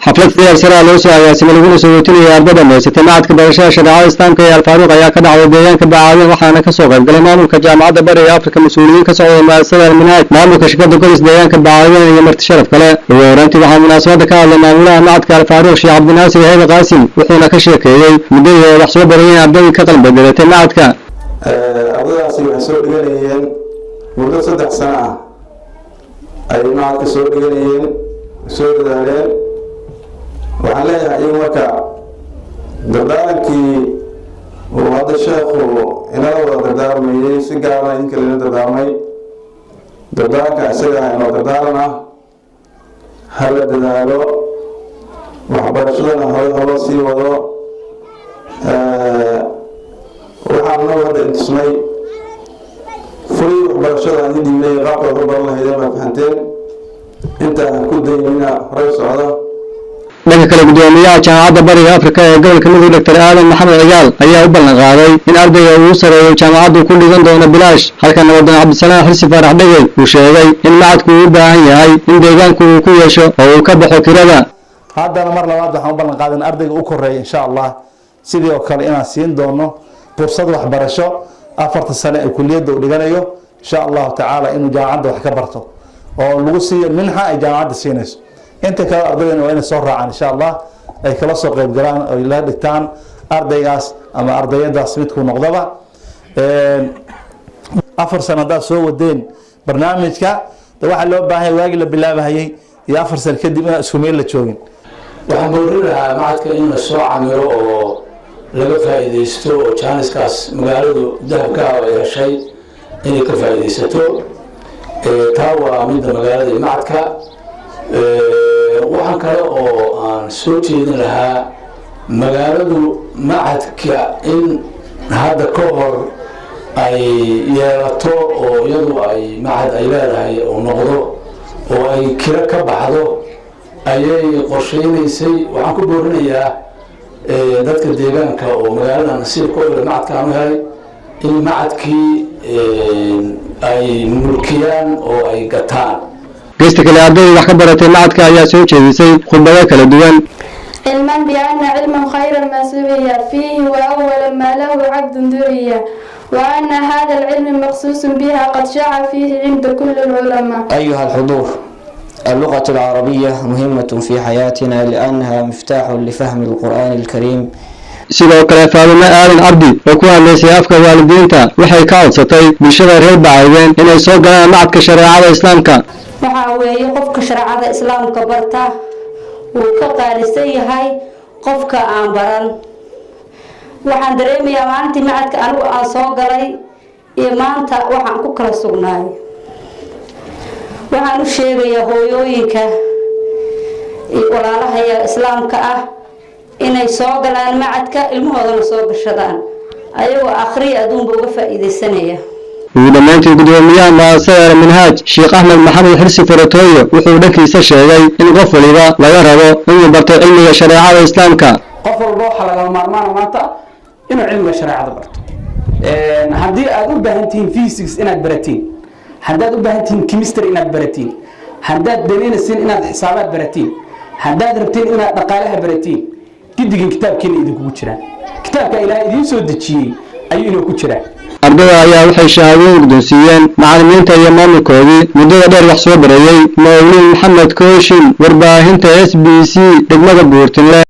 xaflad siyaasadeed loo soo agaasimay laguna soo weydiinayay ardayda meesha macadka barashada shariicada islaamka ee Al-Faaruq ayaa ka dhacday deegaanka Bacaadin waxaana ka soo qayb galay maamulka jaamacadda Bariga Afrika mas'uuliyiin ka socda muasasada Al-Minhaj maamulka shirkadda golis deegaanka Bacaadin iyo marti sharaf kale ugu horeyntii waxaa munaasabada ka hadlay maamulaha macadka Al-Faaruq Sheekh Cabdinaasir Hayda Qaasim wuxuuna ka sheekeeyay muddada wax soo barayeen ardayda ka qalbi galatay macadka ardaydaasi waxay soo dhiganayeen muddo 3 sano ah ay macadka soo dhiganayeen soo dadaaleen waxaan leeyahay in marka dardaarankii uu hadda sheekhu inala wada dardaarmayay si gaara in kale dardaarmay dardaaranka isaga inoo dardaaran ah hala dadaalo waxbarashadana hore sii wado waxaan noo hadda intusnay furii waxbarashada aan dhiibnay qaabka ku baran lahayd ma fahanteen intaan ku daynina hore socda dhanka kale gudoomiyaha jaamacadda Bariga Afrika ee gobolka Mudug Dr. Aadan Maxamed Ciyaal ayaa u ballan qaaday in ardayga uu sareeyo jaamacaddu ku dhigan doono bilaash halka Nabadan Cabdisalaam Xirsi Faarax Dhagay uu sheegay in macadku u baahan yahay in deegaanku uu ku yeesho oo uu ka baxo kirada haddana mar labaad waxaan u ballan qaaday in ardayga u koreeyo insha Allah sidoo kale inaan siin doono fursad waxbarasho 4 sano ee kulliyadda uu dhiganayo insha Allah ta'ala inuu jaamacadda wax ka barto oo lagu siiyo minxa ay jaamacadda siinayso inta kale ardaydan waa inay soo raacaan insha Allah ay kala soo qayb galaan oo la dhigtaan ardaygaas ama ardayadaas mid ku noqdaba 4 sanada soo wadeen barnaamijka waxa loo baahay waagi la bilaabahayay iyo 4 sano kadib in isku meel la joogin waxaan boorinayaa macadka in la soo camiro oo laga faa'iideysto oo jaaniskaas magaaladu dahabka ay heshay inay ka faa'iideysato taa waa midda magaalada iyo macadka waxaan kale oo aan soo jeedin lahaa magaaladu macadka in hadda ka hor ay yeelato oo iyadu ay macad ay leedahay oo noqdo oo ay kira ka baxdo ayay qorsheynaysay waxaan ku boorinayaa dadka deegaanka oo magaalada nasiibkooda macadka aan helay in macadkii ay mulkiyaan oo ay gataan geesta kale ardayda wax ka baratay macadka ayaa soo jeedisay khudbado kala duwan علما بأن علما خيرا ما سوي فيه وأول ما له عبد درية وأن هذا العلم مخصوص بها قد شاع فيه عند كل العلماء. أيها الحضور، اللغة العربية مهمة في حياتنا لأنها مفتاح لفهم القرآن الكريم. sidoo kale Faadima Aadan Abdi oo ku hadlaysay afka waalidiinta waxay ka codsatay bulshada reer Bacaadin inay soo galaan macadka shariicada islaamka waxa weeye qofka shariicada islaamka barta uu ka qaalisan yahay qofka aan baran waxaan dareemayaa maalintii macadka anigu aan soo galay iyo maanta waxaan ku kala sugnaay waxaan u sheegayaa hooyooyinka iyo walaalaha islaamka ah inay soo galaan macadka ilmahoodana soo gashadaan ayagoo akhriya adduunba uga faa'iideysanaya ugu dhammaantii gudoomiyaha muasasada Al-Minhaj Sheekh Ahmed Maxamed Xirsi Faratooyo wuxuu dhankiisa sheegay in qof waliba laga rabo inuu barto cilmiga shariicada islaamka qof walba waxa laga maarmaan maanta inuu cilmiga shariicada barto haddii aad u baahan tihiin physics inaad baratiin haddaad u baahan tihiin chemistry inaad baratiin haddaad daneynaysiin inaad xisaabaad baratiin haddaad rabtiin inaad dhaqaalaha baratiin gidigin kitaabkeena idinkugu jiraan kitaabka ilaahay idiin soo dejiyey ayuu inuu ku jiraa ardayda ayaa waxay shahaadooyin guddoonsiiyeen macallimiinta iyo maamulkoodii muddada dheer wax soo barayay Mawlid Maxamed Kooshin warbaahinta SBC degmada Buurtile.